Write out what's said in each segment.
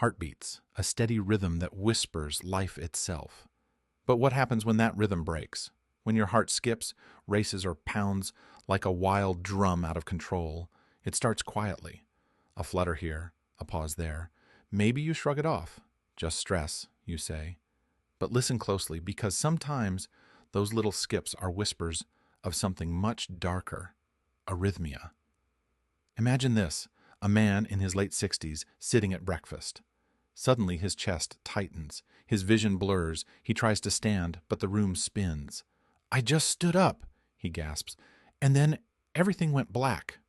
Heartbeats, a steady rhythm that whispers life itself. But what happens when that rhythm breaks? When your heart skips, races, or pounds like a wild drum out of control? It starts quietly. A flutter here, a pause there. Maybe you shrug it off. Just stress, you say. But listen closely, because sometimes those little skips are whispers of something much darker: arrhythmia. Imagine this: a man in his late 60s sitting at breakfast. Suddenly his chest tightens, his vision blurs, he tries to stand, but the room spins. "I just stood up," he gasps, "and then everything went black."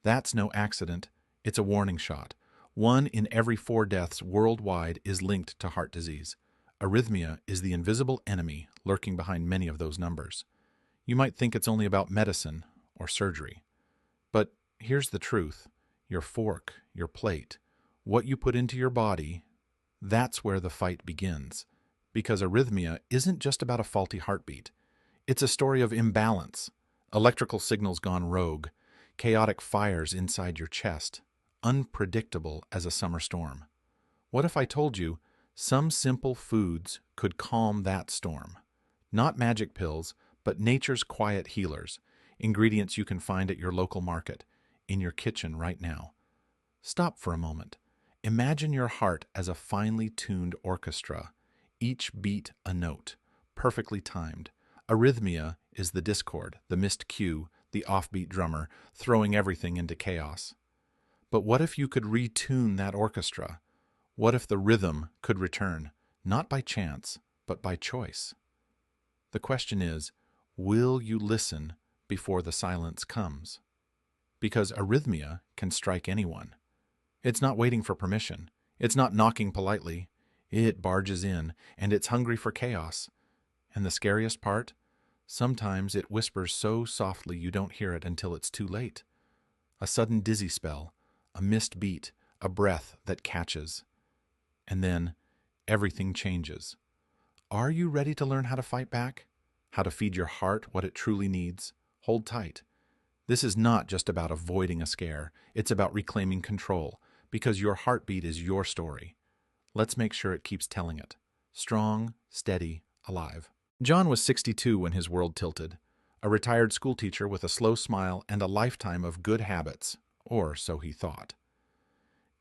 That's no accident, it's a warning shot. 1 in every 4 deaths worldwide is linked to heart disease. Arrhythmia is the invisible enemy lurking behind many of those numbers. You might think it's only about medicine or surgery. But here's the truth: your fork, your plate, what you put into your body, that's where the fight begins. Because arrhythmia isn't just about a faulty heartbeat. It's a story of imbalance, electrical signals gone rogue, chaotic fires inside your chest, unpredictable as a summer storm. What if I told you some simple foods could calm that storm? Not magic pills, but nature's quiet healers, ingredients you can find at your local market, in your kitchen right now. Stop for a moment. Imagine your heart as a finely tuned orchestra, each beat a note, perfectly timed. Arrhythmia is the discord, the missed cue, the offbeat drummer, throwing everything into chaos. But what if you could retune that orchestra? What if the rhythm could return, not by chance, but by choice? The question is, will you listen before the silence comes? Because arrhythmia can strike anyone. It's not waiting for permission. It's not knocking politely. It barges in, and it's hungry for chaos. And the scariest part? Sometimes it whispers so softly you don't hear it until it's too late. A sudden dizzy spell, a missed beat, a breath that catches. And then everything changes. Are you ready to learn how to fight back? How to feed your heart what it truly needs? Hold tight. This is not just about avoiding a scare. It's about reclaiming control, because your heartbeat is your story. Let's make sure it keeps telling it. Strong, steady, alive. John was 62 when his world tilted. A retired schoolteacher with a slow smile and a lifetime of good habits, or so he thought.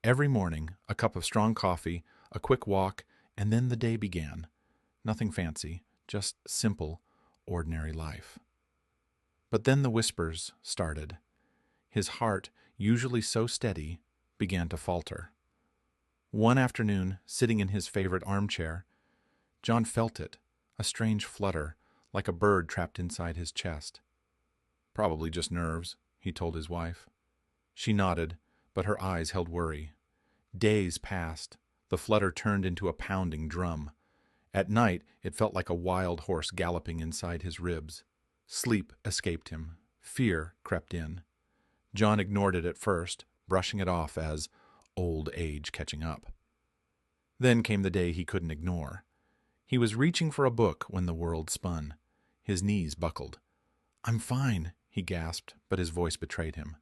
Every morning, a cup of strong coffee, a quick walk, and then the day began. Nothing fancy, just simple, ordinary life. But then the whispers started. His heart, usually so steady, began to falter. One afternoon, sitting in his favorite armchair, John felt it, a strange flutter, like a bird trapped inside his chest. "Probably just nerves," he told his wife. She nodded, but her eyes held worry. Days passed. The flutter turned into a pounding drum. At night, it felt like a wild horse galloping inside his ribs. Sleep escaped him. Fear crept in. John ignored it at first, brushing it off as old age catching up. Then came the day he couldn't ignore. He was reaching for a book when the world spun. His knees buckled. "I'm fine," he gasped, but his voice betrayed him.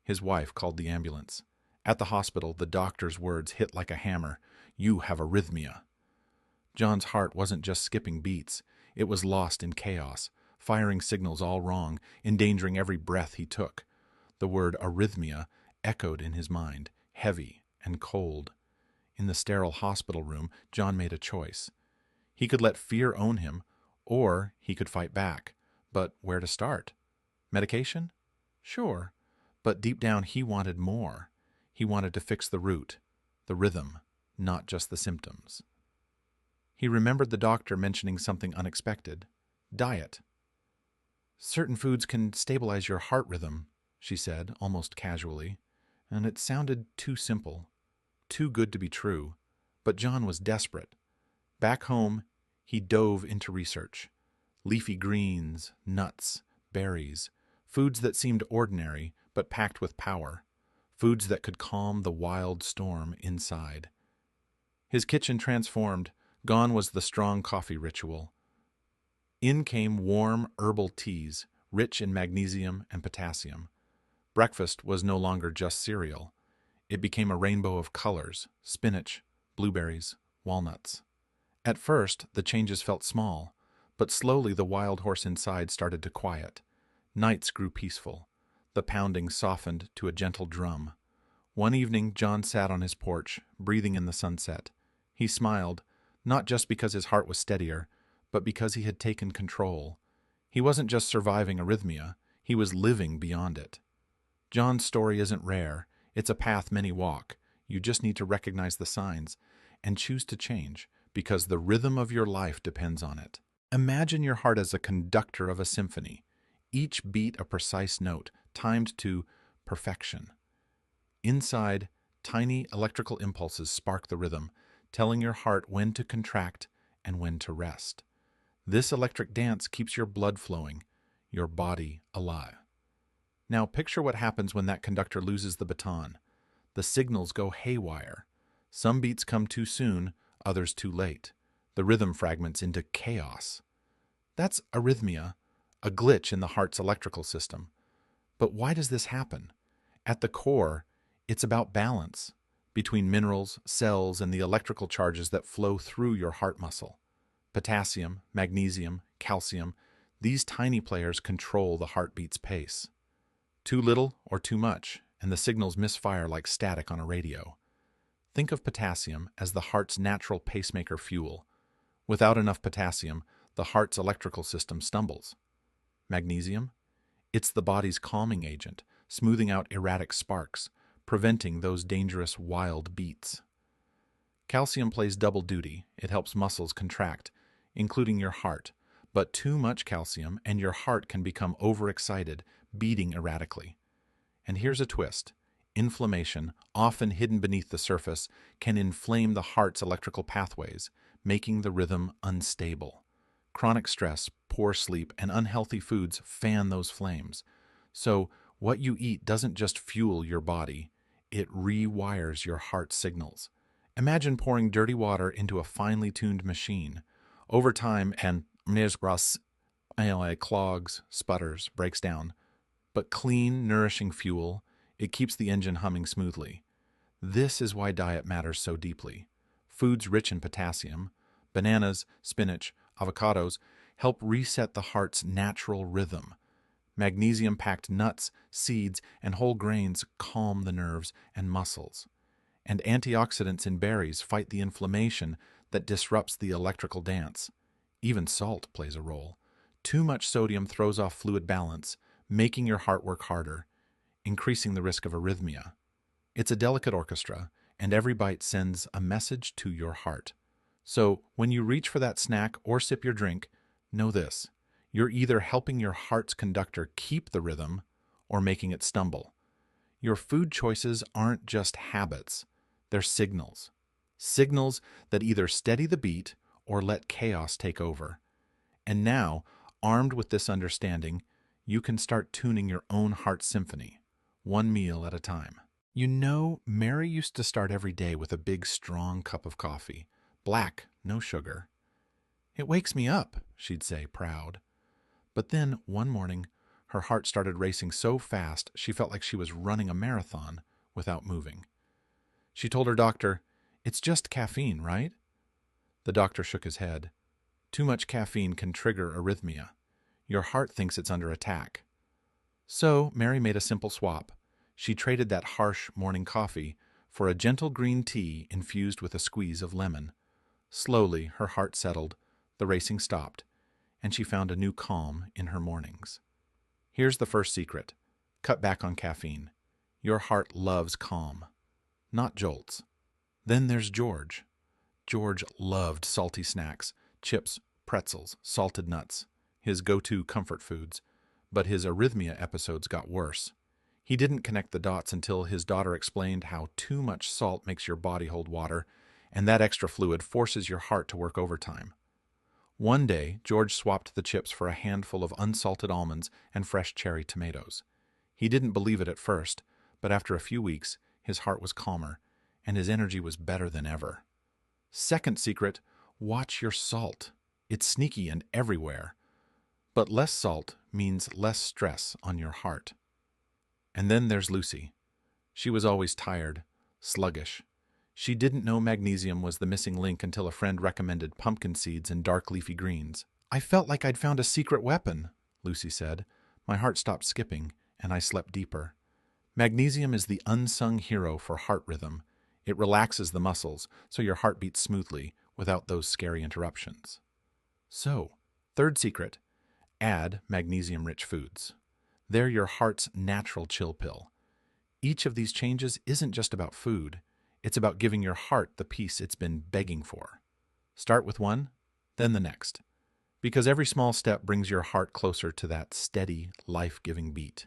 His wife called the ambulance. At the hospital, the doctor's words hit like a hammer. "You have arrhythmia." John's heart wasn't just skipping beats. It was lost in chaos, firing signals all wrong, endangering every breath he took. The word arrhythmia echoed in his mind, heavy and cold. In the sterile hospital room, John made a choice. He could let fear own him, or he could fight back. But where to start? Medication? Sure. But deep down he wanted more. He wanted to fix the root, the rhythm, not just the symptoms. He remembered the doctor mentioning something unexpected: diet. "Certain foods can stabilize your heart rhythm," she said, almost casually, and it sounded too simple, too good to be true. But John was desperate. Back home, he dove into research. Leafy greens, nuts, berries, foods that seemed ordinary but packed with power, foods that could calm the wild storm inside. His kitchen transformed. Gone was the strong coffee ritual. In came warm herbal teas, rich in magnesium and potassium. Breakfast was no longer just cereal. It became a rainbow of colors: spinach, blueberries, walnuts. At first, the changes felt small, but slowly the wild horse inside started to quiet. Nights grew peaceful. The pounding softened to a gentle drum. One evening, John sat on his porch, breathing in the sunset. He smiled, not just because his heart was steadier, but because he had taken control. He wasn't just surviving arrhythmia, he was living beyond it. John's story isn't rare. It's a path many walk. You just need to recognize the signs and choose to change, because the rhythm of your life depends on it. Imagine your heart as a conductor of a symphony, each beat a precise note, timed to perfection. Inside, tiny electrical impulses spark the rhythm, telling your heart when to contract and when to rest. This electric dance keeps your blood flowing, your body alive. Now picture what happens when that conductor loses the baton. The signals go haywire. Some beats come too soon, others too late. The rhythm fragments into chaos. That's arrhythmia, a glitch in the heart's electrical system. But why does this happen? At the core, it's about balance between minerals, cells, and the electrical charges that flow through your heart muscle. Potassium, magnesium, calcium, these tiny players control the heartbeat's pace. Too little or too much, and the signals misfire like static on a radio. Think of potassium as the heart's natural pacemaker fuel. Without enough potassium, the heart's electrical system stumbles. Magnesium? It's the body's calming agent, smoothing out erratic sparks, preventing those dangerous wild beats. Calcium plays double duty. It helps muscles contract, including your heart. But too much calcium and your heart can become overexcited, beating erratically. And here's a twist. Inflammation, often hidden beneath the surface, can inflame the heart's electrical pathways, making the rhythm unstable. Chronic stress, poor sleep, and unhealthy foods fan those flames. So, what you eat doesn't just fuel your body, it rewires your heart signals. Imagine pouring dirty water into a finely tuned machine. Over time, and clogs, sputters, breaks down. But clean, nourishing fuel, it keeps the engine humming smoothly. This is why diet matters so deeply. Foods rich in potassium, bananas, spinach, avocados, help reset the heart's natural rhythm. Magnesium-packed nuts, seeds, and whole grains calm the nerves and muscles. And antioxidants in berries fight the inflammation that disrupts the electrical dance. Even salt plays a role. Too much sodium throws off fluid balance, making your heart work harder, increasing the risk of arrhythmia. It's a delicate orchestra, and every bite sends a message to your heart. So, when you reach for that snack or sip your drink, know this: you're either helping your heart's conductor keep the rhythm or making it stumble. Your food choices aren't just habits, they're signals. Signals that either steady the beat or let chaos take over. And now, armed with this understanding, you can start tuning your own heart symphony, one meal at a time. You know, Mary used to start every day with a big, strong cup of coffee. Black, no sugar. "It wakes me up," she'd say, proud. But then, one morning, her heart started racing so fast she felt like she was running a marathon without moving. She told her doctor, "It's just caffeine, right?" The doctor shook his head. "Too much caffeine can trigger arrhythmia. Your heart thinks it's under attack." So Mary made a simple swap. She traded that harsh morning coffee for a gentle green tea infused with a squeeze of lemon. Slowly, her heart settled, the racing stopped, and she found a new calm in her mornings. Here's the first secret: cut back on caffeine. Your heart loves calm, not jolts. Then there's George. George loved salty snacks, chips, pretzels, salted nuts, his go-to comfort foods. But his arrhythmia episodes got worse. He didn't connect the dots until his daughter explained how too much salt makes your body hold water, and that extra fluid forces your heart to work overtime. One day, George swapped the chips for a handful of unsalted almonds and fresh cherry tomatoes. He didn't believe it at first, but after a few weeks, his heart was calmer, and his energy was better than ever. Second secret: watch your salt. It's sneaky and everywhere. But less salt means less stress on your heart. And then there's Lucy. She was always tired, sluggish. She didn't know magnesium was the missing link until a friend recommended pumpkin seeds and dark leafy greens. "I felt like I'd found a secret weapon," Lucy said. My heart stopped skipping, and I slept deeper. Magnesium is the unsung hero for heart rhythm. It relaxes the muscles, so your heart beats smoothly, without those scary interruptions. So, third secret, add magnesium-rich foods. They're your heart's natural chill pill. Each of these changes isn't just about food. It's about giving your heart the peace it's been begging for. Start with one, then the next. Because every small step brings your heart closer to that steady, life-giving beat.